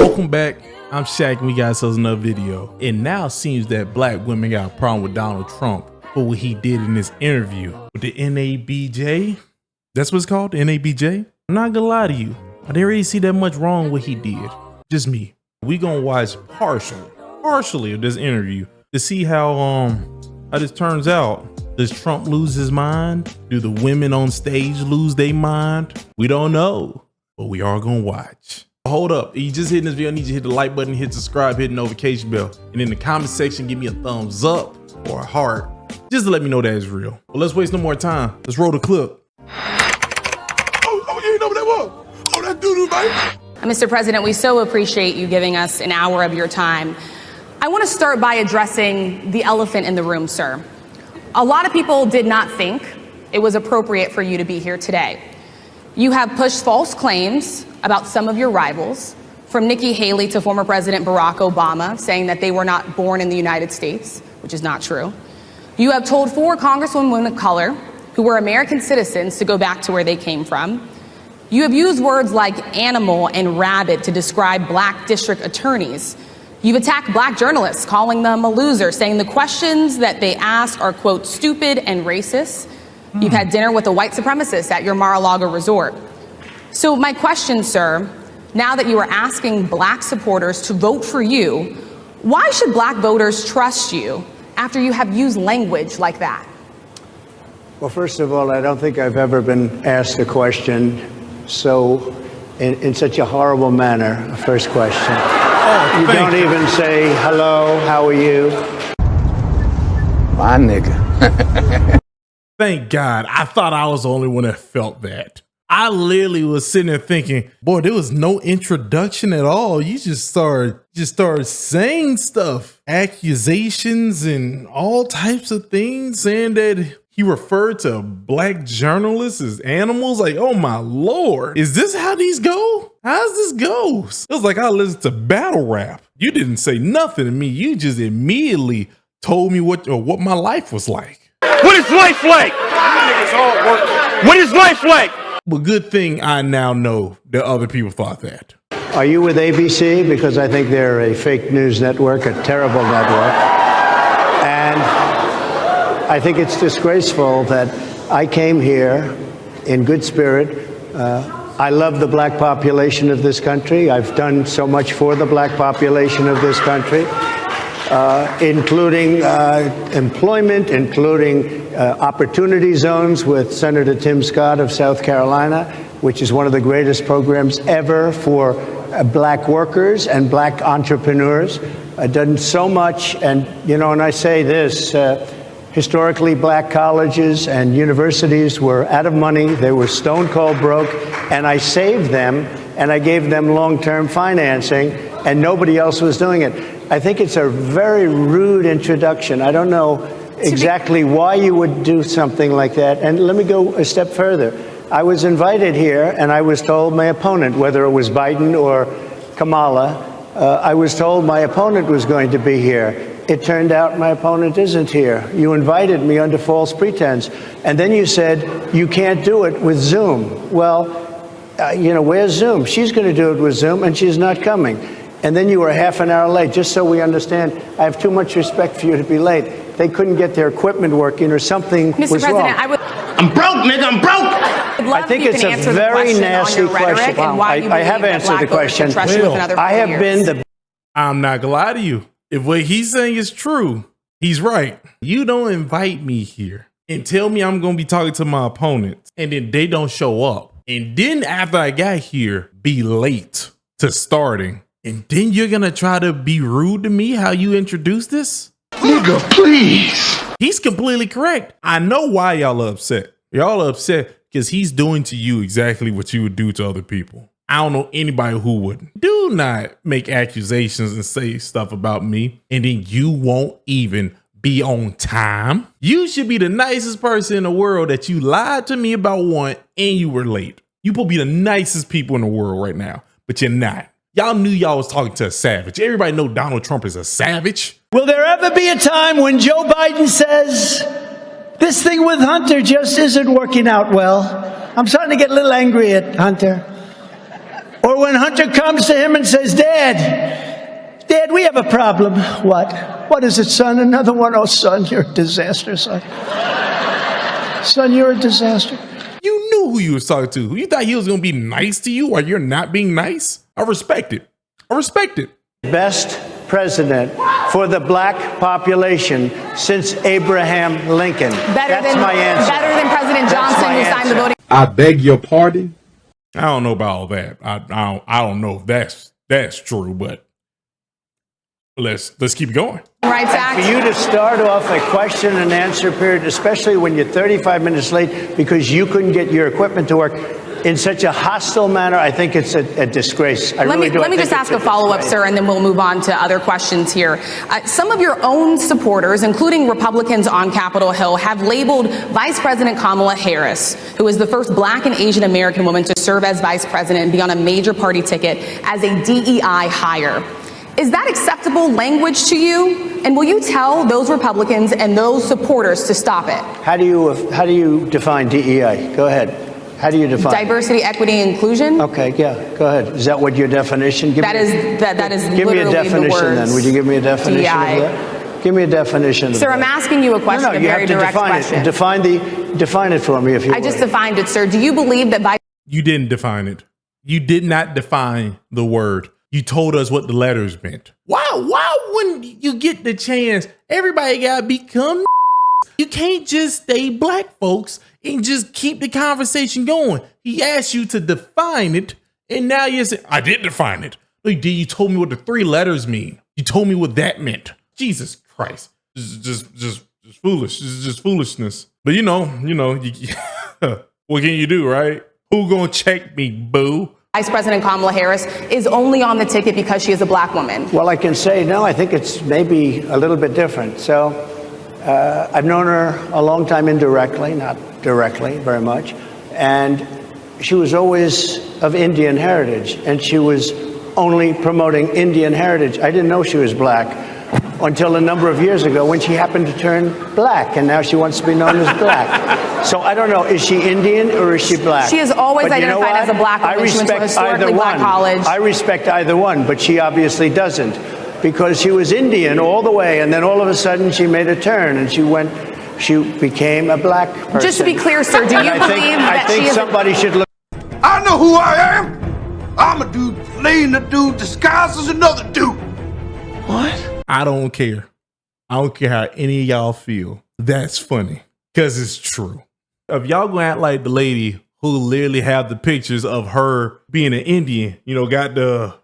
Welcome back. I'm Shaq and we got ourselves another video. It now seems that black women got a problem with Donald Trump for what he did in this interview with the NABJ. That's what it's called, the NABJ? I'm not gonna lie to you. I didn't really see that much wrong with what he did. Just me. We gonna watch partially of this interview to see how this turns out. Does Trump lose his mind? Do the women on stage lose their mind? We don't know, but we are gonna watch. Hold up, you just hitting this video, I need you to hit the like button, hit subscribe, hit the notification bell, and in the comment section, give me a thumbs up or a heart, just to let me know that it's real. Well, let's waste no more time. Let's roll the clip. Oh, you know what that was? Oh, that doo-doo, baby. Mr. President, we so appreciate you giving us an hour of your time. I want to start by addressing the elephant in the room, sir. A lot of people did not think it was appropriate for you to be here today. You have pushed false claims about some of your rivals, from Nikki Haley to former President Barack Obama, saying that they were not born in the United States, which is not true. You have told 4 congresswomen of color who were American citizens to go back to where they came from. You have used words like animal and rabid to describe black district attorneys. You've attacked black journalists, calling them a loser, saying the questions that they ask are, quote, stupid and racist. You've had dinner with a white supremacist at your Mar-a-Lago resort. So my question, sir, now that you are asking black supporters to vote for you, why should black voters trust you after you have used language like that? Well, first of all, I don't think I've ever been asked a question so in such a horrible manner. First question. You don't even say, hello, how are you? My nigga. Thank God. I thought I was the only one that felt that. I literally was sitting there thinking, boy, there was no introduction at all. You just started saying stuff, accusations and all types of things, saying that he referred to black journalists as animals. Like, oh my Lord, is this how these go? How's this go? It was like I listened to battle rap. You didn't say nothing to me. You just immediately told me what my life was like. What is life like? What is life like? But good thing I now know that other people thought that. Are you with ABC? Because I think they're a fake news network, a terrible network. And I think it's disgraceful that I came here in good spirit. I love the black population of this country. I've done so much for the black population of this country, including employment, including opportunity zones with Senator Tim Scott of South Carolina, which is one of the greatest programs ever for black workers and black entrepreneurs. I've done so much, and and I say this, historically black colleges and universities were out of money, they were stone cold broke, and I saved them and I gave them long-term financing, and nobody else was doing it. I think it's a very rude introduction. I don't know exactly why you would do something like that. And let me go a step further. I was invited here and I was told my opponent, whether it was Biden or Kamala, I was told my opponent was going to be here. It turned out my opponent isn't here. You invited me under false pretense. And then you said you can't do it with Zoom. Well, where's Zoom? She's going to do it with Zoom and she's not coming. And then you were half an hour late, just so we understand. I have too much respect for you to be late. They couldn't get their equipment working or something was Mr. President, wrong. I'm broke, nigga, I'm broke! I think it's a very nasty question. I have answered the question. I have been the... I'm not gonna lie to you. If what he's saying is true, he's right. You don't invite me here and tell me I'm gonna be talking to my opponents and then they don't show up. And then after I got here, be late to starting. And then you're gonna try to be rude to me how you introduce this? Nigga, please. He's completely correct. I know why y'all are upset. Y'all are upset because he's doing to you exactly what you would do to other people. I don't know anybody who wouldn't. Do not make accusations and say stuff about me and then you won't even be on time. You should be the nicest person in the world that you lied to me about one and you were late. You will be the nicest people in the world right now, but you're not. Y'all knew y'all was talking to a savage. Everybody know Donald Trump is a savage. Will there ever be a time when Joe Biden says, this thing with Hunter just isn't working out well? I'm starting to get a little angry at Hunter. Or when Hunter comes to him and says, Dad, we have a problem. What? What is it, son? Another one? Oh, son, you're a disaster, son. Son, you're a disaster. You knew who you was talking to. You thought he was going to be nice to you while you're not being nice? I respect it. I respect it. Best president for the black population since Abraham Lincoln. That's my answer. Better than President Johnson, who signed the voting. I beg your pardon? I don't know about all that. I don't know if that's true, but let's keep going. Rights Act. For you to start off a question and answer period, especially when you're 35 minutes late because you couldn't get your equipment to work in such a hostile manner, I think it's a disgrace. Let me just ask a follow-up, sir, and then we'll move on to other questions here. Some of your own supporters, including Republicans on Capitol Hill, have labeled Vice President Kamala Harris, who is the first black and Asian American woman to serve as vice president and be on a major party ticket, as a DEI hire. Is that acceptable language to you? And will you tell those Republicans and those supporters to stop it? How do you define DEI? Go ahead. How do you define diversity, equity, inclusion? Okay, yeah, go ahead. Is that what your definition? That is give me a definition then. Would you give me a definition DEI. of that? Give me a definition. Sir, I'm asking you a question, a very direct question. Define it for me if you I just defined it, sir. Do you believe that You didn't define it. You did not define the word. You told us what the letters meant. Why when you get the chance, everybody gotta become you can't just stay black folks and just keep the conversation going. He asked you to define it, and now you're saying, I did define it. Like, you told me what the 3 letters mean. You told me what that meant. Jesus Christ. This is just foolish. This is just foolishness. But you know, what can you do, right? Who gonna check me, boo? Vice President Kamala Harris is only on the ticket because she is a black woman? Well, I can say, no, I think it's maybe a little bit different. So I've known her a long time indirectly, not directly very much. And she was always of Indian heritage, and she was only promoting Indian heritage. I didn't know she was black until a number of years ago when she happened to turn black, and now she wants to be known as black. So I don't know, is she Indian or is she black? She has always identified as a black woman. I respect either one. I respect either one, but she obviously doesn't, because she was Indian all the way, and then all of a sudden she made a turn and she became a black person. Just to be clear, sir, do you believe that she is somebody should look? I know who I am. I'm a dude playing a dude disguised as another dude. What? I don't care. I don't care how any of y'all feel. That's funny, because it's true. If y'all gonna act like the lady who literally have the pictures of her being an Indian, got the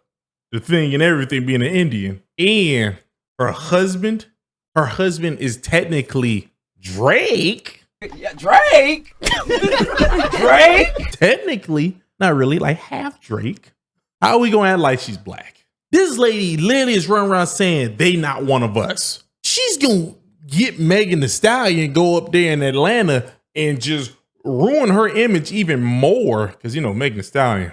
thing and everything being an Indian, and her husband is technically Drake. Yeah, Drake. Drake. Technically, not really, like half Drake. How are we gonna act like she's black? This lady literally is running around saying they not one of us. She's gonna get Megan Thee Stallion, go up there in Atlanta and just ruin her image even more. Because, Megan Thee Stallion,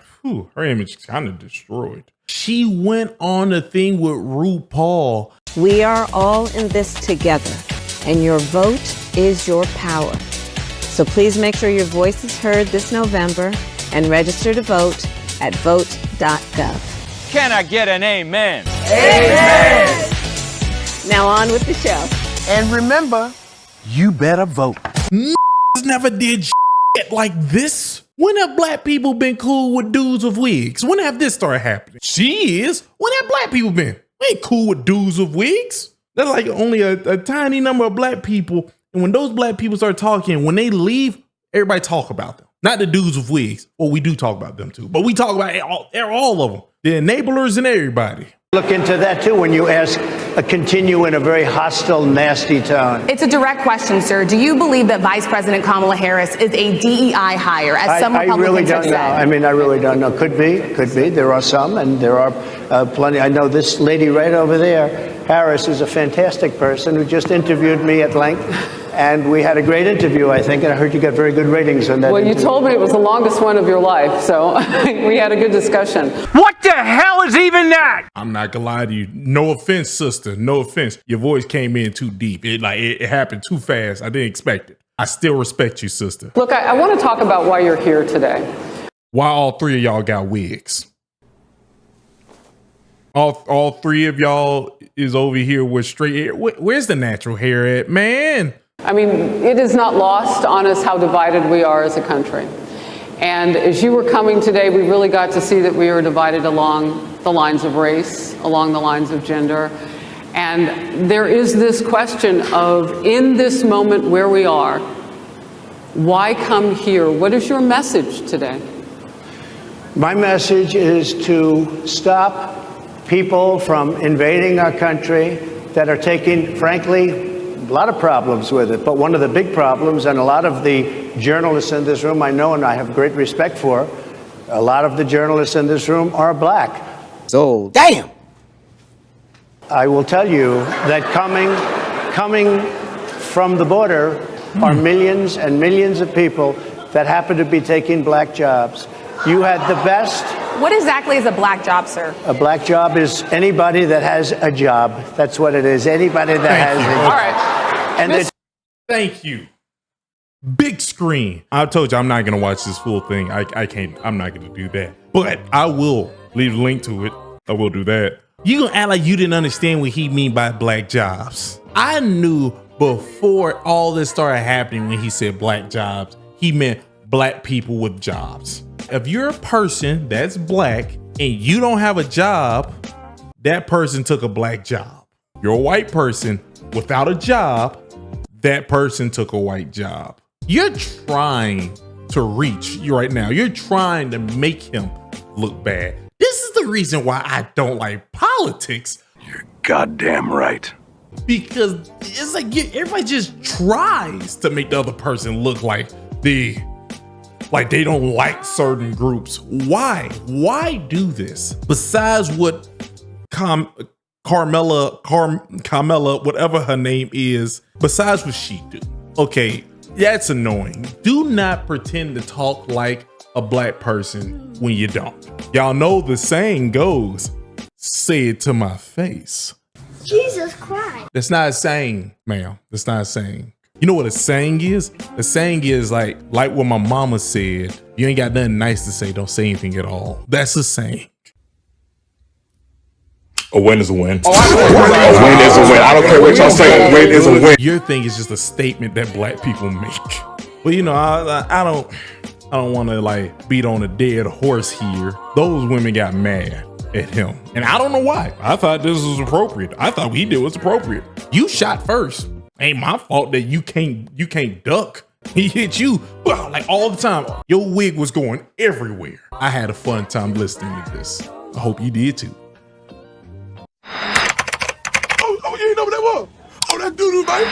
her image is kind of destroyed. She went on a thing with RuPaul. We are all in this together, and your vote is your power. So please make sure your voice is heard this November and register to vote at vote.gov. Can I get an amen? Amen! Now on with the show. And remember, you better vote. Never did shit like this. When have black people been cool with dudes with wigs? When have this started happening? She is. When have black people been? We ain't cool with dudes with wigs. There's like only a tiny number of black people. And when those black people start talking, when they leave, everybody talk about them. Not the dudes with wigs. Well, we do talk about them too. But we talk about all of them. The enablers and everybody. Look into that too when you continue in a very hostile, nasty tone. It's a direct question, sir. Do you believe that Vice President Kamala Harris is a DEI hire, as some Republicans really don't have said? know. I really don't know. Could be. There are some, and there are plenty. I know this lady right over there, Harris, is a fantastic person who just interviewed me at length. And we had a great interview, I think, and I heard you got very good ratings on that. Well, you told me it was the longest one of your life, so we had a good discussion. What the hell is even that? I'm not gonna lie to you. No offense, sister. No offense. Your voice came in too deep. It happened too fast. I didn't expect it. I still respect you, sister. Look, I want to talk about why you're here today. Why all 3 of y'all got wigs? All three of y'all is over here with straight hair. Where's the natural hair at, man? I mean, it is not lost on us how divided we are as a country. And as you were coming today, we really got to see that we are divided along the lines of race, along the lines of gender. And there is this question of, in this moment where we are, why come here? What is your message today? My message is to stop people from invading our country that are taking, frankly, a lot of problems with it. But one of the big problems, and a lot of the journalists in this room I know and I have great respect for, a lot of the journalists in this room are black. So, damn. I will tell you that coming from the border are millions and millions of people that happen to be taking black jobs. You had the best. What exactly is a black job, sir? A black job is anybody that has a job. That's what it is. Anybody that has a job. All right. And thank you. Big screen. I told you I'm not gonna watch this full thing. I can't. I'm not gonna do that. But I will leave a link to it. I will do that. You gonna act like you didn't understand what he mean by black jobs? I knew before all this started happening when he said black jobs, he meant black people with jobs. If you're a person that's black and you don't have a job, that person took a black job. You're a white person without a job, that person took a white job. You're trying to reach you right now. You're trying to make him look bad. This is the reason why I don't like politics. You're goddamn right. Because it's like everybody just tries to make the other person look like they don't like certain groups. Why? Why do this? Besides what Kamala, whatever her name is, besides what she do. Okay, that's annoying. Do not pretend to talk like a black person when you don't. Y'all know the saying goes, say it to my face. Jesus Christ. That's not a saying, ma'am. That's not a saying. You know what a saying is? A saying is like what my mama said. You ain't got nothing nice to say. Don't say anything at all. That's a saying. A win is a win. A win is a win. I don't care what y'all say. A win is a win. Your thing is just a statement that black people make. Well, you know, I don't want to like beat on a dead horse here. Those women got mad at him, and I don't know why. I thought this was appropriate. I thought what he did was appropriate. You shot first. Ain't my fault that you can't duck. He hit you like all the time. Your wig was going everywhere. I had a fun time listening to this. I hope you did too. Oh, you ain't know what that was? Oh, that doo-doo, baby.